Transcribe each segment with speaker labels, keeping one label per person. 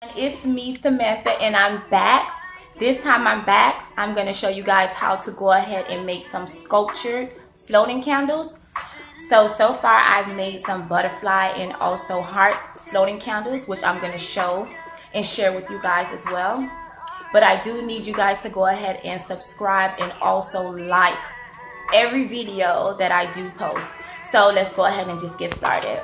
Speaker 1: It's me, Samantha, and I'm back. This time I'm back. I'm going to show you guys how to go ahead and make some sculptured floating candles. So far I've made some butterfly and also heart floating candles, which I'm going to show and share with you guys as well. But I do need you guys to go ahead and subscribe and also like every video that I do post. So let's go ahead and just get started.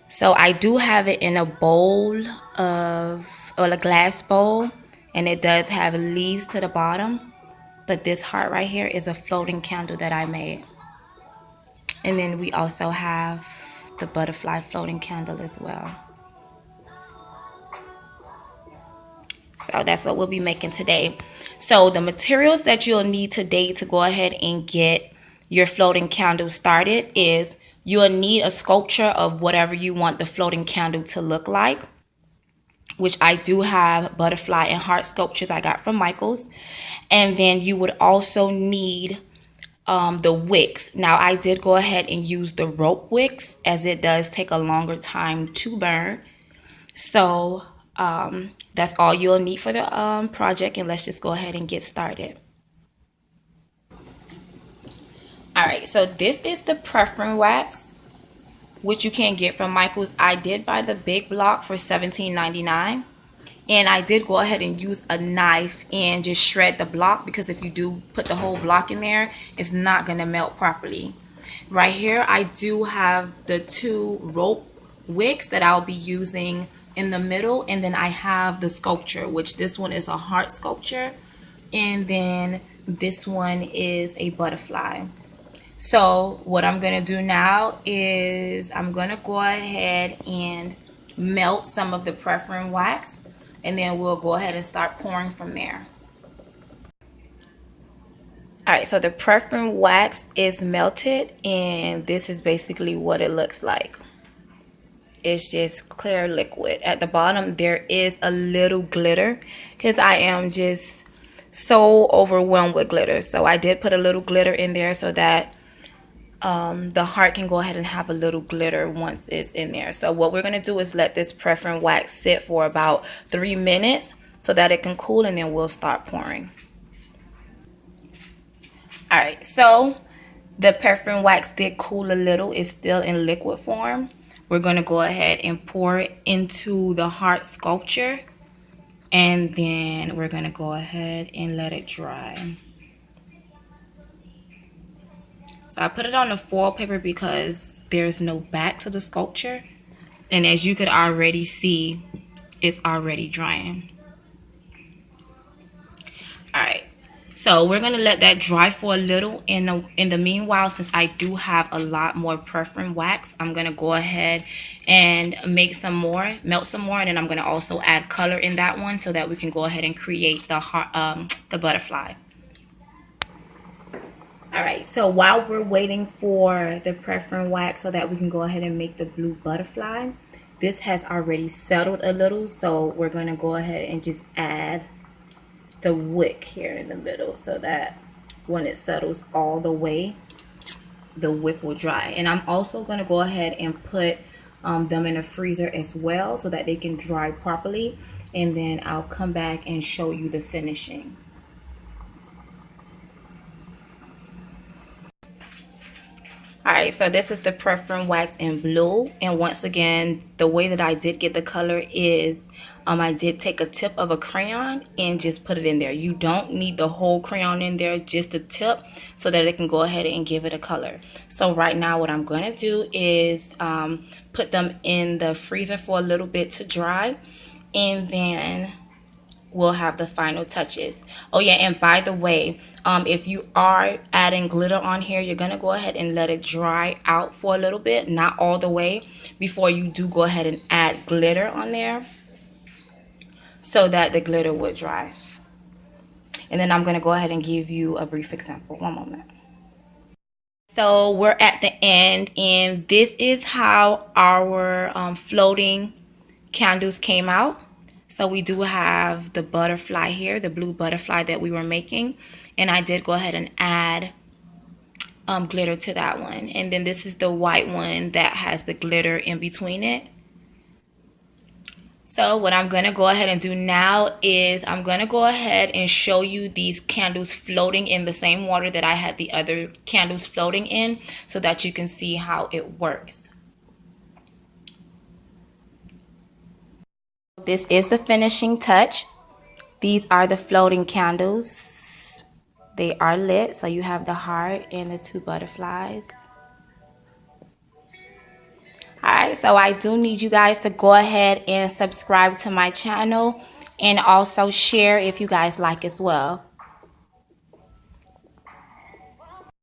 Speaker 1: So I do have it in a bowl or a glass bowl, and it does have leaves to the bottom. But this heart right here is a floating candle that I made. And then we also have the butterfly floating candle as well. So that's what we'll be making today. So the materials that you'll need today to go ahead and get your floating candle started is you'll need a sculpture of whatever you want the floating candle to look like, which I do have butterfly and heart sculptures I got from Michael's. And then you would also need the wicks. Now I did go ahead and use the rope wicks as it does take a longer time to burn. So that's all you'll need for the project, and let's just go ahead and get started. Alright, so this is the preference wax, which you can get from Michael's. I did buy the big block for $17.99. And I did go ahead and use a knife and just shred the block, because if you do put the whole block in there, it's not going to melt properly. Right here, I do have the 2 rope wicks that I'll be using in the middle. And then I have the sculpture, which this one is a heart sculpture. And then this one is a butterfly. So what I'm going to do now is I'm going to go ahead and melt some of the preference wax. And then we'll go ahead and start pouring from there. Alright, so the preference wax is melted, and this is basically what it looks like. It's just clear liquid. At the bottom there is a little glitter, because I am just so overwhelmed with glitter. So I did put a little glitter in there so that the heart can go ahead and have a little glitter once it's in there. So what we're going to do is let this preference wax sit for about 3 minutes so that it can cool, and then we'll start pouring. Alright, so the preference wax did cool a little. It's still in liquid form. We're going to go ahead and pour it into the heart sculpture, and then we're going to go ahead and let it dry. I put it on the foil paper because there's no back to the sculpture, and as you could already see, it's already drying. Alright, so we're gonna let that dry for a little. In the meanwhile, since I do have a lot more preference wax, I'm gonna go ahead and make some more, melt some more, and then I'm gonna also add color in that one so that we can go ahead and create the heart, the butterfly. Alright, so while we're waiting for the preference wax so that we can go ahead and make the blue butterfly, this has already settled a little, so we're going to go ahead and just add the wick here in the middle so that when it settles all the way, the wick will dry. And I'm also going to go ahead and put them in a freezer as well so that they can dry properly, and then I'll come back and show you the finishing. Alright, so this is the preference wax in blue, and once again, the way that I did get the color is I did take a tip of a crayon and just put it in there. You don't need the whole crayon in there, just the tip, so that it can go ahead and give it a color. So right now what I'm going to do is put them in the freezer for a little bit to dry, and then we'll have the final touches. Oh yeah, and by the way, if you are adding glitter on here, you're gonna go ahead and let it dry out for a little bit, not all the way, before you do go ahead and add glitter on there so that the glitter would dry. And then I'm gonna go ahead and give you a brief example. One moment. So we're at the end, and this is how our floating candles came out. So we do have the butterfly here, the blue butterfly that we were making. And I did go ahead and add glitter to that one. And then this is the white one that has the glitter in between it. So what I'm going to go ahead and do now is I'm going to go ahead and show you these candles floating in the same water that I had the other candles floating in, so that you can see how it works. This is the finishing touch. These are the floating candles. They are lit, so you have the heart and the 2 butterflies. Alright, so I do need you guys to go ahead and subscribe to my channel, and also share if you guys like as well.